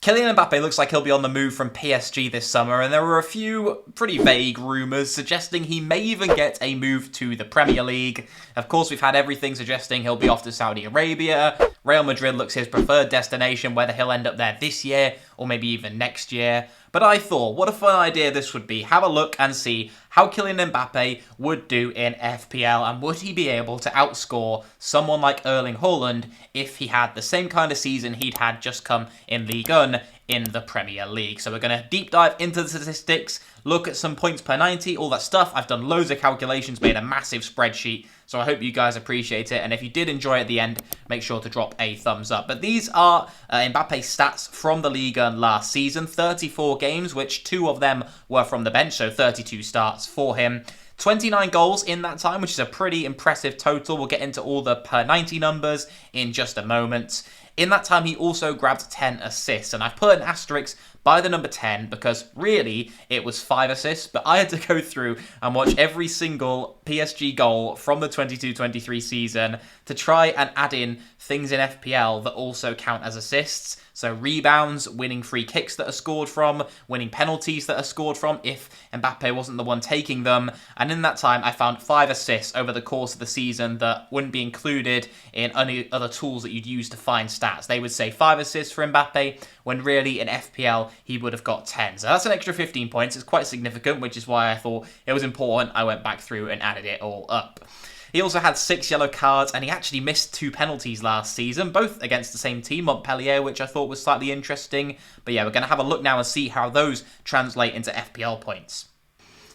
Kylian Mbappe looks like he'll be on the move from PSG this summer, and there were a few pretty vague rumours suggesting he may even get a move to the Premier League. Of course, we've had everything suggesting he'll be off to Saudi Arabia. Real Madrid looks his preferred destination, whether he'll end up there this year or maybe even next year. But I thought, what a fun idea this would be. Have a look and see how Kylian Mbappe would do in FPL, and would he be able to outscore someone like Erling Haaland if he had the same kind of season he'd had just come in Ligue 1 in the Premier League. So we're going to deep dive into the statistics, look at some points per 90, all that stuff. I've done loads of calculations, made a massive spreadsheet, so I hope you guys appreciate it. And if you did enjoy at the end, make sure to drop a thumbs up. But these are Mbappe's stats from the Ligue 1 last season. 34 games, which 2 of them were from the bench, so 32 starts for him. 29 goals in that time, which is a pretty impressive total. We'll get into all the per 90 numbers in just a moment. In that time, he also grabbed 10 assists, and I've put an asterisk by the number 10 because really it was 5 assists, but I had to go through and watch every single PSG goal from the 22-23 season to try and add in things in FPL that also count as assists. So rebounds, winning free kicks that are scored from, winning penalties that are scored from if Mbappe wasn't the one taking them. And in that time, I found 5 assists over the course of the season that wouldn't be included in any other tools that you'd use to find stats. They would say 5 assists for Mbappe, when really in FPL, he would have got 10. So that's an extra 15 points. It's quite significant, which is why I thought it was important. I went back through and added it all up. He also had 6 yellow cards, and he actually missed 2 penalties last season, both against the same team, Montpellier, which I thought was slightly interesting. But yeah, we're going to have a look now and see how those translate into FPL points.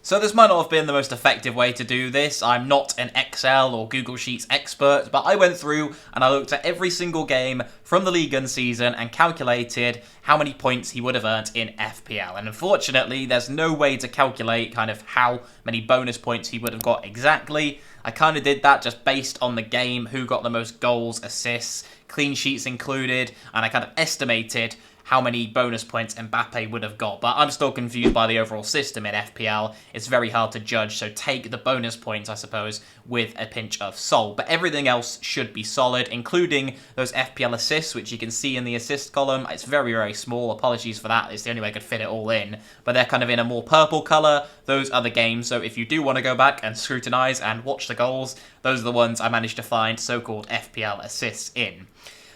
So this might not have been the most effective way to do this. I'm not an Excel or Google Sheets expert, but I went through and I looked at every single game from the Ligue 1 season and calculated how many points he would have earned in FPL. And unfortunately, there's no way to calculate kind of how many bonus points he would have got exactly. I kind of did that just based on the game, who got the most goals, assists, clean sheets included, and I kind of estimated how many bonus points Mbappe would have got. But I'm still confused by the overall system in FPL. It's very hard to judge, so take the bonus points, I suppose, with a pinch of salt. But everything else should be solid, including those FPL assists, which you can see in the assist column. It's very, very small. Apologies for that. It's the only way I could fit it all in. But they're kind of in a more purple colour. Those are the games. So if you do want to go back and scrutinise and watch the goals, those are the ones I managed to find so-called FPL assists in.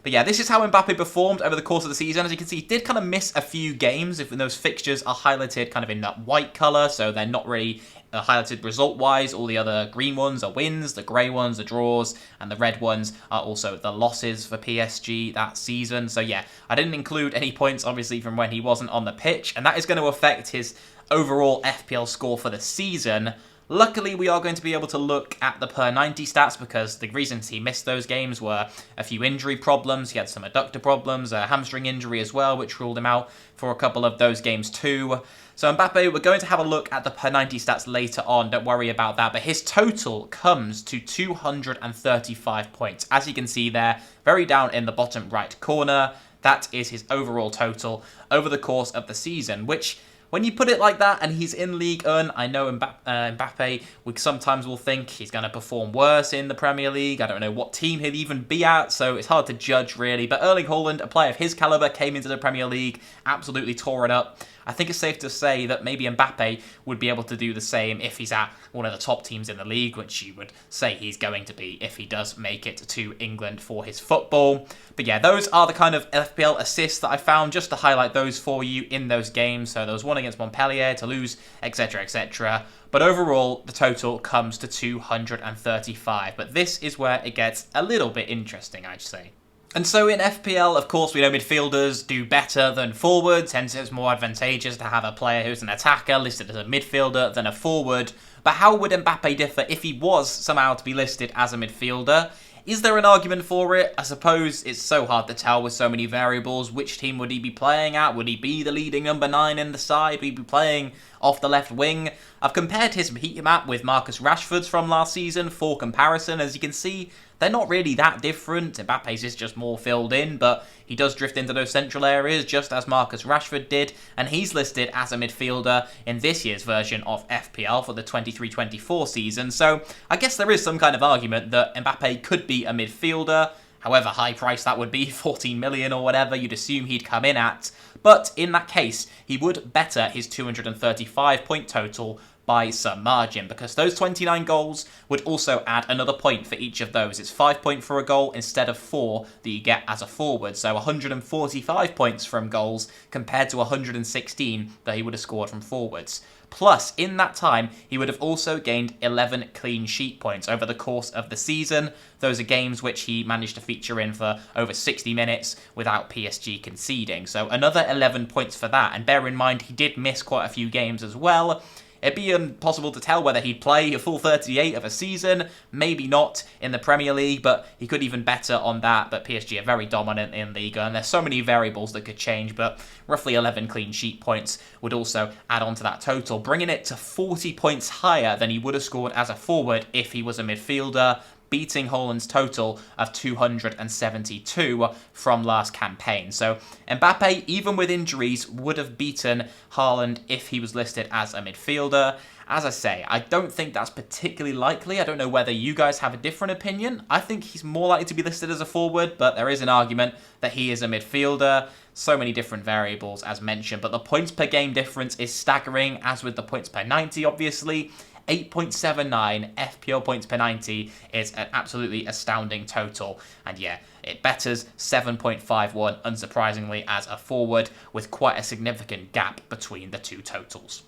But yeah, this is how Mbappe performed over the course of the season. As you can see, he did kind of miss a few games if those fixtures are highlighted kind of in that white colour, so they're not really highlighted result-wise. All the other green ones are wins, the grey ones are draws, and the red ones are also the losses for PSG that season. So yeah, I didn't include any points, obviously, from when he wasn't on the pitch, and that is going to affect his overall FPL score for the season. Luckily, we are going to be able to look at the per 90 stats because the reasons he missed those games were a few injury problems. He had some adductor problems, a hamstring injury as well, which ruled him out for a couple of those games too. So Mbappe, we're going to have a look at the per 90 stats later on. Don't worry about that. But his total comes to 235 points. As you can see there, very down in the bottom right corner, that is his overall total over the course of the season, which, when you put it like that, and he's in Ligue 1, I know Mbappe, we sometimes will think he's going to perform worse in the Premier League. I don't know what team he'll even be at, so it's hard to judge, really. But Erling Haaland, a player of his calibre, came into the Premier League, absolutely tore it up. I think it's safe to say that maybe Mbappe would be able to do the same if he's at one of the top teams in the league, which you would say he's going to be if he does make it to England for his football. But yeah, those are the kind of FPL assists that I found, just to highlight those for you in those games. So there was one against Montpellier, Toulouse, etc., etc. But overall, the total comes to 235. But this is where it gets a little bit interesting, I'd say. And so in FPL, of course, we know midfielders do better than forwards, hence it's more advantageous to have a player who's an attacker listed as a midfielder than a forward. But how would Mbappe differ if he was somehow to be listed as a midfielder? Is there an argument for it? I suppose it's so hard to tell with so many variables. Which team would he be playing at? Would he be the leading number 9 in the side? Would he be playing off the left wing? I've compared his heat map with Marcus Rashford's from last season for comparison. As you can see, they're not really that different. Mbappe's is just more filled in, but he does drift into those central areas just as Marcus Rashford did, and he's listed as a midfielder in this year's version of FPL for the 23-24 season. So I guess there is some kind of argument that Mbappe could be a midfielder. however high price that would be, 14 million or whatever you'd assume he'd come in at. But in that case, he would better his 235 point total by some margin, because those 29 goals would also add another point for each of those. It's 5 points for a goal instead of 4 that you get as a forward, so 145 points from goals compared to 116 that he would have scored from forwards. Plus, in that time, he would have also gained 11 clean sheet points over the course of the season. Those are games which he managed to feature in for over 60 minutes without PSG conceding. So another 11 points for that. And bear in mind, he did miss quite a few games as well. It'd be impossible to tell whether he'd play a full 38 of a season, maybe not in the Premier League, but he could even better on that. But PSG are very dominant in Liga, and there's so many variables that could change, but roughly 11 clean sheet points would also add on to that total, bringing it to 40 points higher than he would have scored as a forward if he was a midfielder, beating Haaland's total of 272 from last campaign. So MBAPPE, even with injuries, would have beaten Haaland if he was listed as a midfielder. As I say, I don't think that's particularly likely. I don't know whether you guys have a different opinion. I think he's more likely to be listed as a forward, but there is an argument that he is a midfielder. So many different variables, as mentioned, but the points per game difference is staggering, as with the points per 90, obviously. 8.79 FPL points per 90 is an absolutely astounding total. And yeah, it betters 7.51, unsurprisingly, as a forward, with quite a significant gap between the two totals.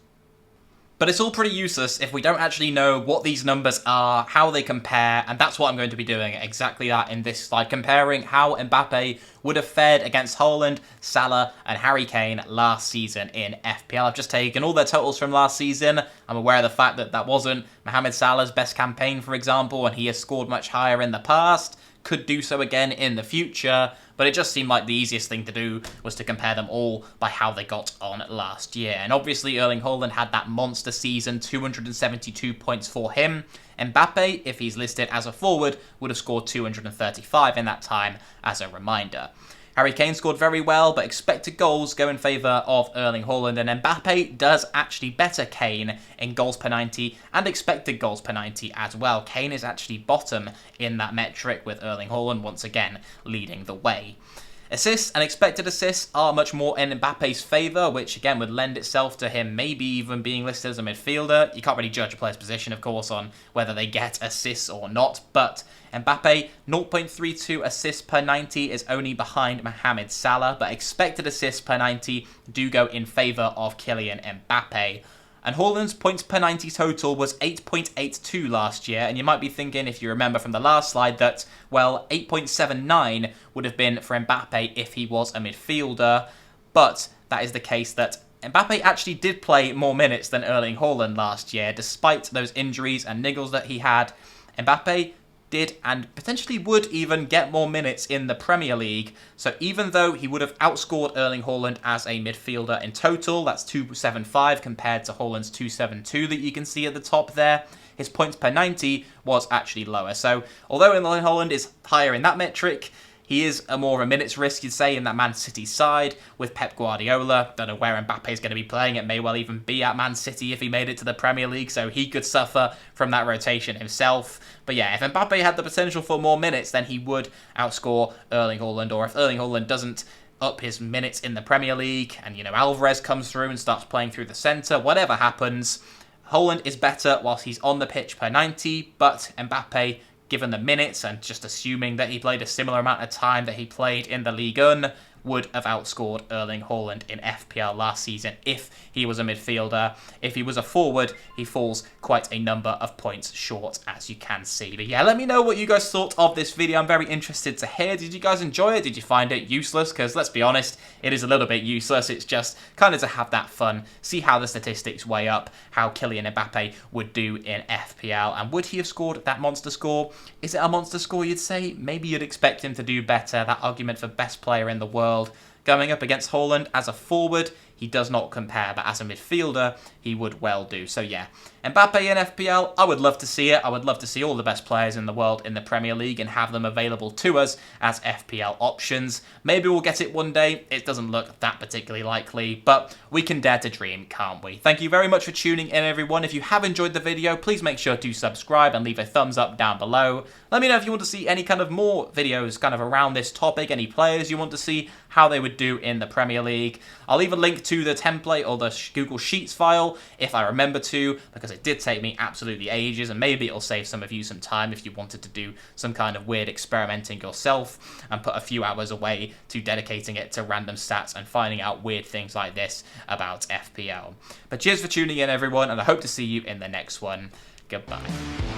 But it's all pretty useless if we don't actually know what these numbers are, how they compare, and that's what I'm going to be doing, exactly that in this slide, comparing how MBAPPE would have fared against Haaland, Salah, and Harry Kane last season in FPL. I've just taken all their totals from last season. I'm aware of the fact that that wasn't Mohamed Salah's best campaign, for example, and he has scored much higher in the past. Could do so again in the future, but it just seemed like the easiest thing to do was to compare them all by how they got on last year. And obviously Erling Haaland had that monster season, 272 points for him. MBAPPE, if he's listed as a forward, would have scored 235 in that time, as a reminder. Harry Kane scored very well, but expected goals go in favour of Erling Haaland, and MBAPPE does actually better Kane in goals per 90 and expected goals per 90 as well. Kane is actually bottom in that metric, with Erling Haaland once again leading the way. Assists and expected assists are much more in MBAPPE's favour, which again would lend itself to him maybe even being listed as a midfielder. You can't really judge a player's position, of course, on whether they get assists or not, but MBAPPE, 0.32 assists per 90 is only behind Mohamed Salah, but expected assists per 90 do go in favour of Kylian Mbappe. And Haaland's points per 90 total was 8.82 last year, and you might be thinking, if you remember from the last slide, that, well, 8.79 would have been for Mbappe if he was a midfielder, but that is the case that Mbappe actually did play more minutes than Erling Haaland last year, despite those injuries and niggles that he had. Mbappe did and potentially would even get more minutes in the Premier League. So even though he would have outscored Erling Haaland as a midfielder in total, that's 275 compared to Haaland's 272 that you can see at the top there, his points per 90 was actually lower. So although Erling Haaland is higher in that metric, he is a more of a minutes risk, you'd say, in that Man City side with Pep Guardiola. Don't know where Mbappe is going to be playing. It may well even be at Man City if he made it to the Premier League, so he could suffer from that rotation himself. But yeah, if Mbappe had the potential for more minutes, then he would outscore Erling Haaland. Or if Erling Haaland doesn't up his minutes in the Premier League and, you know, Alvarez comes through and starts playing through the centre, whatever happens, Haaland is better whilst he's on the pitch per 90, but Mbappe, given the minutes and just assuming that he played a similar amount of time that he played in the Ligue 1, would have outscored Erling Haaland in FPL last season if he was a midfielder. If he was a forward, he falls quite a number of points short, as you can see. But yeah, let me know what you guys thought of this video. I'm very interested to hear. Did you guys enjoy it? Did you find it useless? Because let's be honest, it is a little bit useless. It's just kind of to have that fun, see how the statistics weigh up, how Kylian Mbappe would do in FPL, and would he have scored that monster score? Is it a monster score, you'd say? Maybe you'd expect him to do better. That argument for best player in the world. Going up against Haaland as a forward, he does not compare, but as a midfielder, he would well do. So yeah, Mbappe in FPL, I would love to see it. I would love to see all the best players in the world in the Premier League and have them available to us as FPL options. Maybe we'll get it one day. It doesn't look that particularly likely, but we can dare to dream, can't we? Thank you very much for tuning in, everyone. If you have enjoyed the video, please make sure to subscribe and leave a thumbs up down below. Let me know if you want to see any kind of more videos kind of around this topic, any players you want to see, how they would do in the Premier League. I'll leave a link to the template or the Google Sheets file if I remember to, because it did take me absolutely ages, and maybe it'll save some of you some time if you wanted to do some kind of weird experimenting yourself and put a few hours away to dedicating it to random stats and finding out weird things like this about FPL. But cheers for tuning in, everyone, and I hope to see you in the next one. Goodbye.